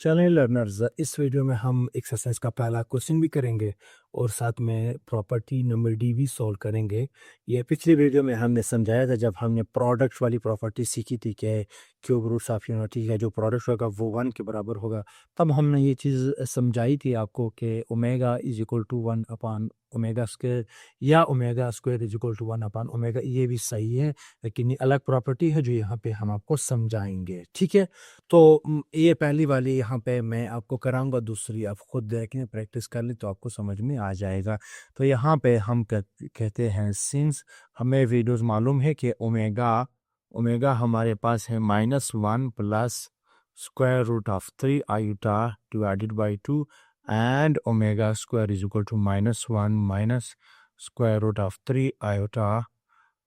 चलें लर्नर्स, इस वीडियो में हम एक्सरसाइज का पहला क्वेश्चन भी करेंगे और साथ में प्रॉपर्टी नंबर डी भी सॉल्व करेंगे। ये पिछली वीडियो में हमने समझाया था जब हमने प्रोडक्ट वाली प्रॉपर्टी सीखी थी कि क्यूब रूट्स ऑफ यूनिटी का जो प्रोडक्ट होगा वो वन के बराबर होगा। तब हमने ये चीज़ समझाई थी आपको कि omega is equal to one upon omega square या omega square is equal to one upon omega. ये भी सही है, लेकिन ये अलग प्रॉपर्टी है जो यहाँ पे हम आपको समझाएंगे। ठीक है, तो ये पहली वाली यहाँ पे मैं आपको कराऊंगा, दूसरी आप खुद देखें, प्रैक्टिस कर लें तो आपको समझ में आ जाएगा। तो यहाँ पे हम कहते हैं सिंस हमें वीडियोस मालूम है कि ओमेगा ओमेगा हमारे पास है -1 plus square root of 3 iota divided by 2 and omega square is equal to -1 minus square root of 3 iota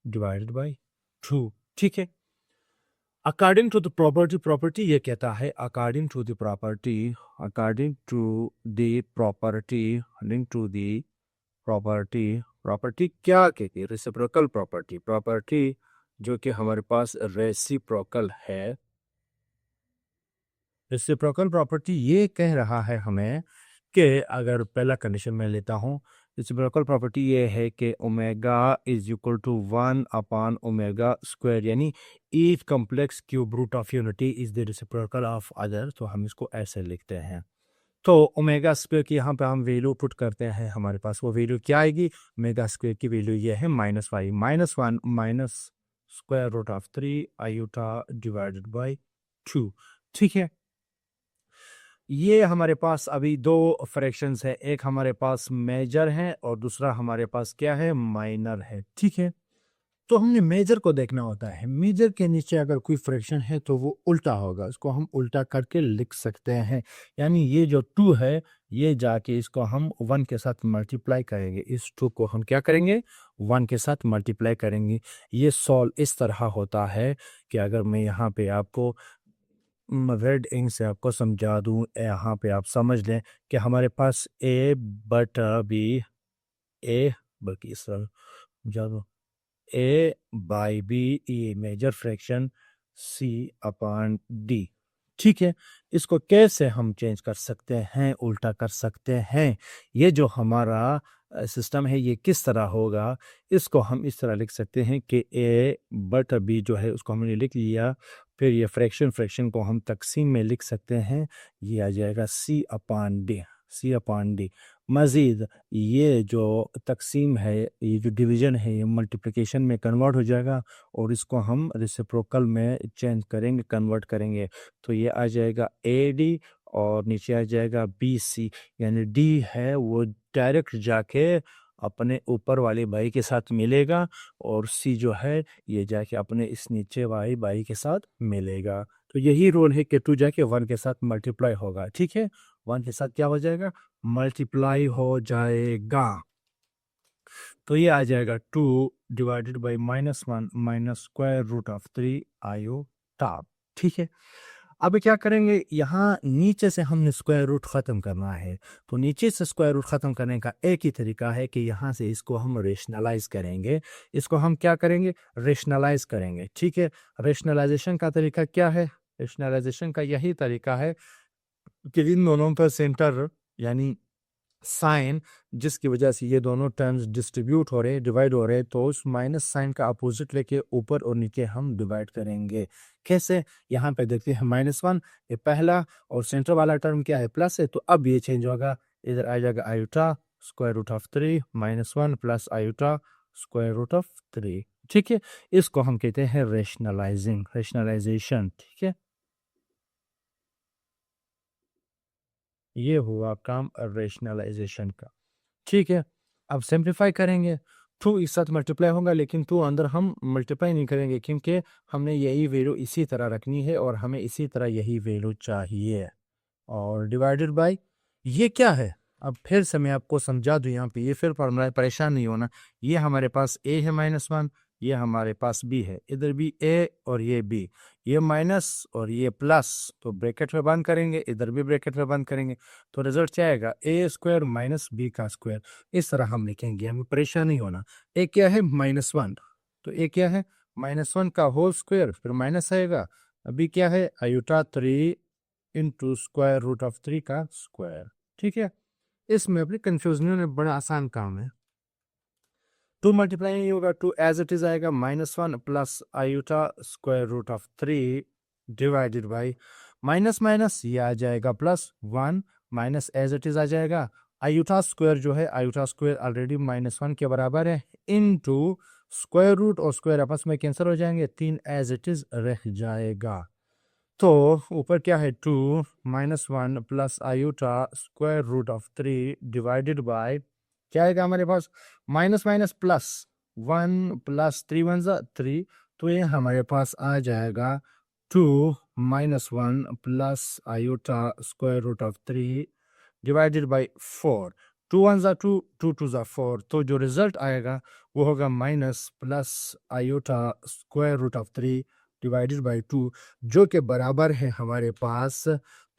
divided by 2। ठीक है, अकॉर्डिंग टू द प्रॉपर्टी ये कहता है according to the property property क्या कहती है? रेसिप्रोकल प्रॉपर्टी जो कि हमारे पास रेसिप्रोकल है। रेसिप्रोकल प्रॉपर्टी ये कह रहा है हमें कि अगर पहला कंडीशन मैं लेता हूँ, रेसिप्रोकल प्रॉपर्टी ये है कि omega is equal to 1 upon omega square, यानी each complex cube root of unity is the reciprocal of other. तो हम इसको ऐसे लिखते हैं। तो ओमेगा स्क्वायर की यहाँ पे हम वैल्यू पुट करते हैं, हमारे पास वो वैल्यू क्या आएगी? ओमेगा स्क्वायर की वैल्यू ये है -1 minus square root of 3 iota divided by 2। ठीक है, ये हमारे पास अभी दो फ्रैक्शंस है, एक हमारे पास मेजर है और दूसरा हमारे पास क्या है? माइनर है। ठीक है, तो हमने मेजर को देखना होता है। मेजर के नीचे अगर कोई फ्रैक्शन है तो वो उल्टा होगा, इसको हम उल्टा करके लिख सकते हैं। यानी ये जो 2 है, ये जाके इसको हम 1 के साथ मल्टीप्लाई करेंगे, इस 2 को हम क्या करेंगे? 1 के साथ मल्टीप्लाई करेंगे। ये सॉल्व इस तरह होता है कि अगर मैं यहाँ पे आपको रेड इंक से आपको समझा दूं, यहाँ पे आप समझ लें कि हमारे पास ए बटा बी, ए बल्कि इस तरह समझा दूं, ए बाई बी ये मेजर फ्रैक्शन सी अपान डी। ठीक है, इसको कैसे हम चेंज कर सकते हैं, उल्टा कर सकते हैं? ये जो हमारा सिस्टम है ये किस तरह होगा? इसको हम इस तरह लिख सकते हैं कि ए बट बी जो है उसको हमने लिख लिया, फिर ये फ्रैक्शन को हम तकसीम में लिख सकते हैं, ये आ जाएगा सी अपान डी। मज़ीद ये जो तकसीम है, ये जो डिवीज़न है, ये मल्टीप्लिकेशन में कन्वर्ट हो जाएगा और इसको हम रेसिप्रोकल में चेंज करेंगे, कन्वर्ट करेंगे। तो ये आ जाएगा ए डी और नीचे आ जाएगा बी सी, यानी डी है वो डायरेक्ट जाके अपने ऊपर वाले भाई के साथ मिलेगा और सी जो है ये जाके अपने इस नीचे वाले भाई के साथ मिलेगा। तो यही रोल है कि 2 जाके 1 के साथ मल्टीप्लाई होगा। ठीक है, 1 के साथ क्या हो जाएगा? मल्टीप्लाई हो जाएगा। तो ये आ जाएगा 2 divided by -1 minus square root of 3 iota. ठीक है, अब क्या करेंगे? यहाँ नीचे से हमने स्क्वायर रूट ख़त्म करना है, तो नीचे से स्क्वायर रूट ख़त्म करने का एक ही तरीका है कि यहाँ से इसको हम रेशनलाइज करेंगे। इसको हम क्या करेंगे? रेशनलाइज करेंगे। ठीक है, रेशनलाइजेशन का तरीका क्या है? रेशनलाइजेशन का यही तरीका है कि इन दोनों का सेंटर यानी साइन, जिसकी वजह से ये दोनों टर्म्स डिस्ट्रीब्यूट हो रहे हैं, डिवाइड हो रहे हैं, तो उस माइनस साइन का अपोजिट लेके ऊपर और नीचे हम डिवाइड करेंगे। कैसे? यहाँ पे देखते हैं -1 ये पहला और सेंटर वाला टर्म क्या है? प्लस है, तो अब ये चेंज होगा, इधर आ जाएगा iota square root of 3 -1 plus iota square root of 3। ठीक है, इसको हम कहते हैं रेशनलाइजेशन। ठीक है, ये हुआ काम रेशनलाइजेशन का। ठीक है, अब सिंप्लीफाई करेंगे, 2 इस साथ मल्टीप्लाई होगा, लेकिन 2 अंदर हम मल्टीप्लाई नहीं करेंगे क्योंकि हमने यही वैल्यू इसी तरह रखनी है और हमें इसी तरह यही वैल्यू चाहिए। और डिवाइडेड बाय ये क्या है? अब फिर से मैं आपको समझा दूं, यहाँ पे ये फिर परेशान नहीं होना। ये हमारे पास ए है -1, ये हमारे पास बी है, इधर भी ए और ये बी, ये माइनस और ये प्लस, तो ब्रैकेट में बंद करेंगे, इधर भी ब्रैकेट में बंद करेंगे, तो रिजल्ट क्या आएगा? ए स्क्वायर माइनस बी का स्क्वायर। इस तरह हम लिखेंगे, हमें परेशान नहीं होना। ए क्या है? -1, तो ए क्या है? -1 का होल स्क्वायर, फिर माइनस आएगा। अभी क्या है? Iota 3 into square root of 3 का स्क्वायर। ठीक है, इसमें अपनी कंफ्यूजन में बड़ा आसान काम है। 2 मल्टीप्लाई नहीं होगा, 2 एज इट इज आएगा, -1 plus iota square root of 3 divided by minus minus ये आ जाएगा +1 माइनस एज इट इज आ जाएगा आयूटा स्क्वायर जो है, आयूटा स्क्वायर ऑलरेडी -1 के बराबर है, इनटू स्क्वायर रूट और स्क्वायर आपस में कैंसिल हो जाएंगे, 3 एज इट इज रह जाएगा। तो ऊपर क्या है, 2 -1 plus iota square root of 3 divided by क्या आएगा हमारे पास, माइनस माइनस प्लस 1 प्लस 3 1 3, तो ये हमारे पास आ जाएगा 2 -1 plus iota square root of 3 divided by 4, 2 1 2, 2 2 4, तो जो रिजल्ट आएगा वो होगा minus plus iota square root of 3 divided by 2, जो कि बराबर है हमारे पास,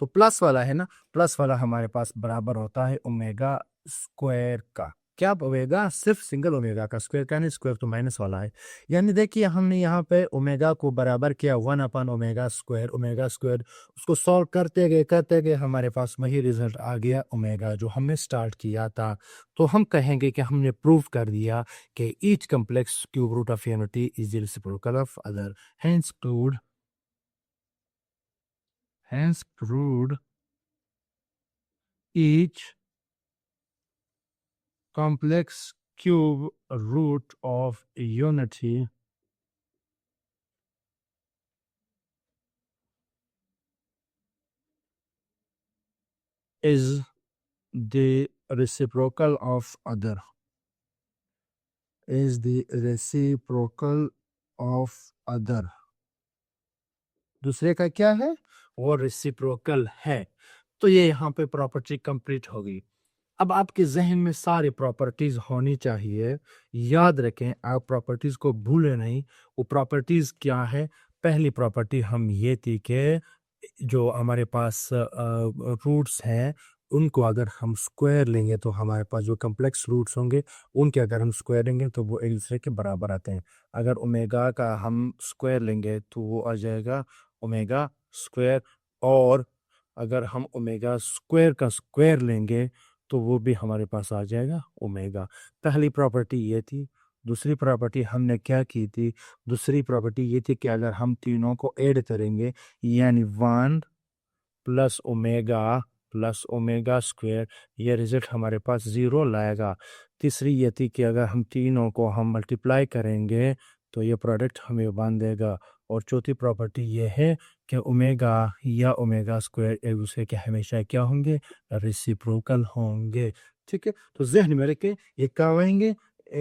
तो प्लस वाला है ना, प्लस वाला हमारे पास बराबर होता है ओमेगा स्क्वायर का। क्या ओमेगा, सिर्फ सिंगल ओमेगा का, स्क्वायर का नहीं, स्क्वायर तो माइनस वाला है। यानी देखिए हमने यहाँ पे ओमेगा को बराबर किया 1 ओमेगा स्क्वायर, उसको सॉल्व करते गए हमारे पास वही रिजल्ट आ गया ओमेगा जो हमने स्टार्ट किया था। तो हम कहेंगे कि हमने प्रूव कर दिया कि each complex cube root of unity is the reciprocal of other, hence proved each complex cube root of unity is the reciprocal of other, is the reciprocal of other, दूसरे का क्या है, वो रेसिप्रोकल है। तो ये यहाँ पे प्रॉपर्टी कंप्लीट होगी। अब आपके जहन में सारे प्रॉपर्टीज होनी चाहिए, याद रखें, आप प्रॉपर्टीज को भूलें नहीं। वो प्रॉपर्टीज क्या है, पहली प्रॉपर्टी हम ये थी कि जो हमारे पास रूट्स हैं उनको अगर हम स्क्वायर लेंगे तो हमारे पास जो कम्प्लेक्स रूट्स होंगे उनके अगर हम स्क्वायर लेंगे तो वो एक दूसरे के बराबर आते हैं। अगर ओमेगा का हम स्क्वायर लेंगे तो वो आ जाएगा ओमेगा स्क्वायर, और अगर हम ओमेगा स्क्वायर का स्क्वायर लेंगे तो वो भी हमारे पास आ जाएगा ओमेगा। पहली प्रॉपर्टी ये थी। दूसरी प्रॉपर्टी हमने क्या की थी, दूसरी प्रॉपर्टी ये थी कि अगर हम तीनों को ऐड करेंगे यानी 1 प्लस ओमेगा स्क्वायर, ये रिजल्ट हमारे पास 0 लाएगा। तीसरी ये थी कि अगर हम तीनों को हम मल्टीप्लाई करेंगे तो ये प्रोडक्ट हमें 1 देगा। और चौथी प्रॉपर्टी ये है कि ओमेगा या ओमेगा स्क्वायर एक दूसरे के हमेशा क्या होंगे, रेसिप्रोकल होंगे। ठीक है, तो जहन में रखें ये क्या कहेंगे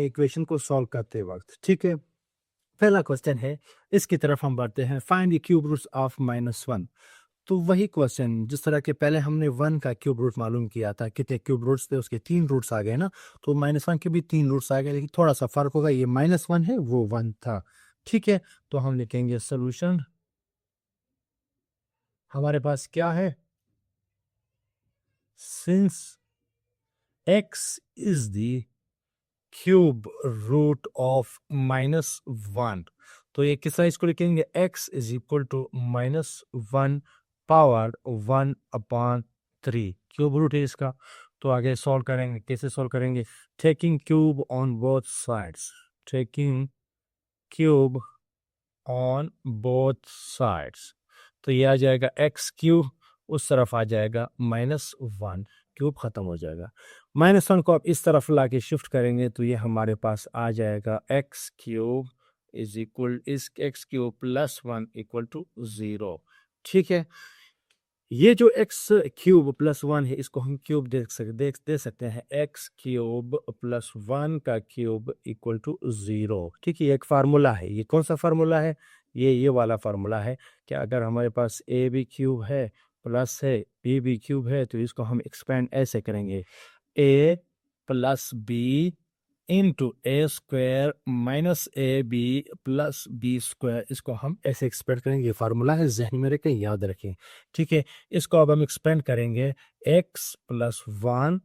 इक्वेशन को सॉल्व करते वक्त। ठीक है, पहला क्वेश्चन है, इसकी तरफ हम बढ़ते हैं, find the cube roots of -1। तो वही क्वेश्चन जिस तरह के पहले हमने 1 का क्यूब रूट मालूम किया था, कितने क्यूब रूट्स थे, उसके 3 रूट्स आ गए ना, तो -1 के भी 3 रूट्स आ गए, लेकिन थोड़ा सा फर्क होगा, ये -1 है वो 1 था। ठीक है, तो हम लिखेंगे सोल्यूशन, हमारे पास क्या है, since x is the cube root of -1, तो ये किस तरह इसको लिखेंगे, x is equal to -1 power 1/3 cube root है इसका। तो आगे सॉल्व करेंगे, कैसे सॉल्व करेंगे, taking cube on both sides, taking cube on both sides, तो ये आ जाएगा x क्यूब, उस तरफ आ जाएगा -1, क्यूब खत्म हो जाएगा। -1 को आप इस तरफ ला के शिफ्ट करेंगे तो ये हमारे पास आ जाएगा x क्यूब इज इक्वल इस x क्यूब +1 इक्वल टू 0। ठीक है, ये जो x क्यूब +1 है इसको हम क्यूब दे सकते हैं, x क्यूब +1 का क्यूब इक्वल टू 0। ठीक है, ये एक फार्मूला है, ये कौन सा फार्मूला है, ये वाला फार्मूला है कि अगर हमारे पास a भी क्यूब है प्लस है b भी क्यूब है तो इसको हम एक्सपेंड ऐसे करेंगे, a plus B into A square minus A B plus B square, इसको हम ऐसे एक्सपेंड करेंगे। ये फार्मूला है, जहन में रखें, याद रखें। ठीक है, इसको अब हम एक्सपेंड करेंगे, x + 1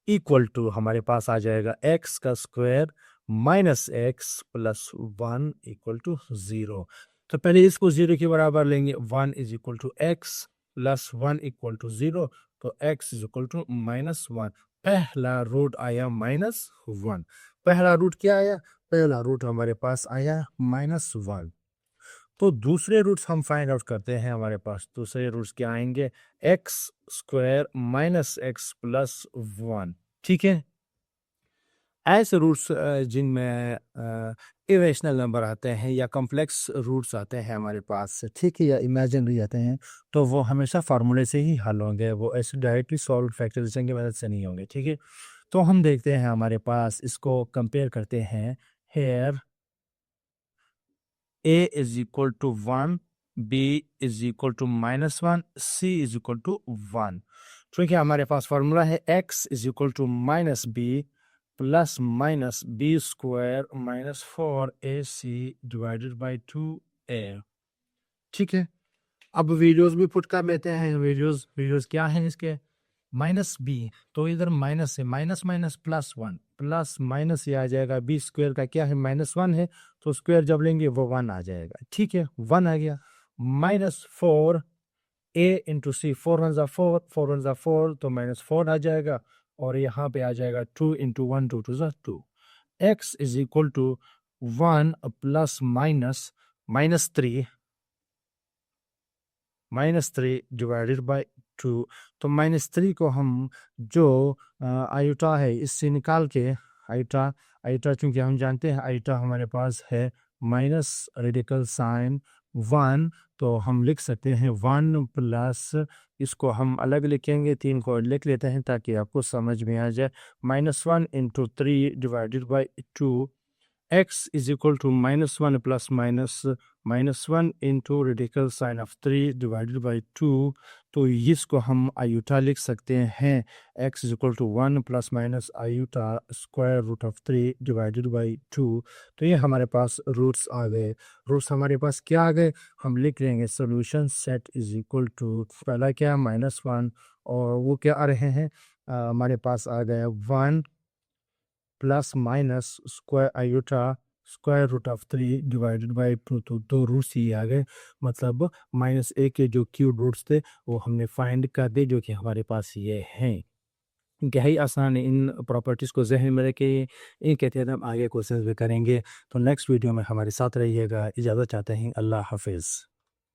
इक्वल टू हमारे पास आ जाएगा x का square minus x + 1 equal to 0। तो पहले इसको 0 के बराबर लेंगे, 1 is equal to x plus 1 equal to 0, तो x इज इक्वल टू -1। पहला रूट आया -1। पहला रूट क्या आया? पहला रूट हमारे पास आया -1। तो दूसरे रूट्स हम फाइंड आउट करते हैं। हमारे पास दूसरे रूट्स क्या आएंगे? X square minus x plus 1। ठीक है, ऐसे रूट्स जिनमें इरेशनल नंबर आते हैं या कॉम्प्लेक्स रूट्स आते हैं हमारे पास, ठीक है, या इमेजिनरी आते हैं, तो वो हमेशा फार्मूले से ही हल होंगे, वो ऐसे डायरेक्टली सॉल्व फैक्टराइजेशन की मदद से नहीं होंगे। ठीक है, तो हम देखते हैं हमारे पास, इसको कंपेयर करते हैं। Here a is equal to 1, b is equal to -1, c is equal to 1। ठीक है, हमारे पास फॉर्मूला है x is equal to -b plus minus b square minus 4ac divided by 2a। ठीक है, अब वीडियोस भी पुट कर लेते हैं। वीडियोस क्या हैं इसके? माइनस बी, तो इधर माइनस है, minus minus plus 1, plus minus ये आ जाएगा, बी स्क्वायर का क्या है? -1 है, तो स्क्वायर जब लेंगे वो 1 आ जाएगा। ठीक है, 1 आ गया। -4 ए इंटू सी, 4 1 4, 4 1 4, तो -4 आ जाएगा, और यहाँ पे आ जाएगा 2 into 1, 2 2 2। X is equal to 1 plus minus -3 divided by 2। तो -3 को हम जो आयोटा है इससे निकाल के, आयोटा आयोटा चूंकि हम जानते हैं आयोटा हमारे पास है माइनस रेडिकल साइन 1, तो हम लिख सकते हैं 1 प्लस, इसको हम अलग लिखेंगे, 3 को लिख लेते हैं ताकि आपको समझ में आ जाए। -1 into 3 divided by 2, x is equal to -1 plus -1 into radical sine of 3 divided by 2। तो इसको हम आयुटा लिख सकते हैं, x is equal to 1 plus minus iota square root of 3 divided by 2। तो ये हमारे पास रूट्स आ गए। रूट्स हमारे पास क्या आ गए? हम लिख लेंगे solution set is equal to, पहला क्या? -1, और वो क्या आ रहे हैं? हमारे पास आ गया 1 plus minus square iota square root of 3 divided by 2। तो दो रूट्स ही आ गए, मतलब -1 के जो क्यूब रूट्स थे वो हमने फाइंड कर दिए, जो कि हमारे पास ये हैं। इंतहाई आसान है, इन प्रॉपर्टीज़ को जहन में रखे, इनके तहत हम आगे क्वेश्चंस भी करेंगे। तो नेक्स्ट वीडियो में हमारे साथ रहिएगा। इजाज़त चाहते हैं, अल्लाह हाफिज़।